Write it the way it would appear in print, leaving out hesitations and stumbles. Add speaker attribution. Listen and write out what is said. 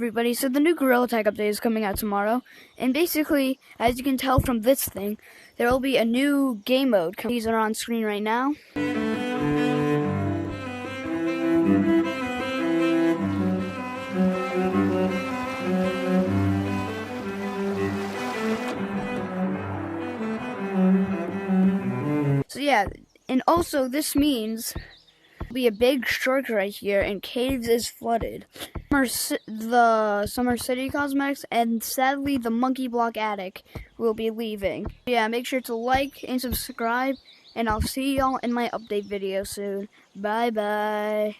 Speaker 1: Everybody, so the new Gorilla Tag update is coming out tomorrow, and basically, as you can tell from this thing, there will be a new game mode. These are on screen right now. So yeah, and also this means there'll be a big shark right here, and caves is flooded. The Summer City Cosmetics, and sadly the Monkey Block Attic will be leaving. Yeah, make sure to like and subscribe, and I'll see y'all in my update video soon. Bye bye.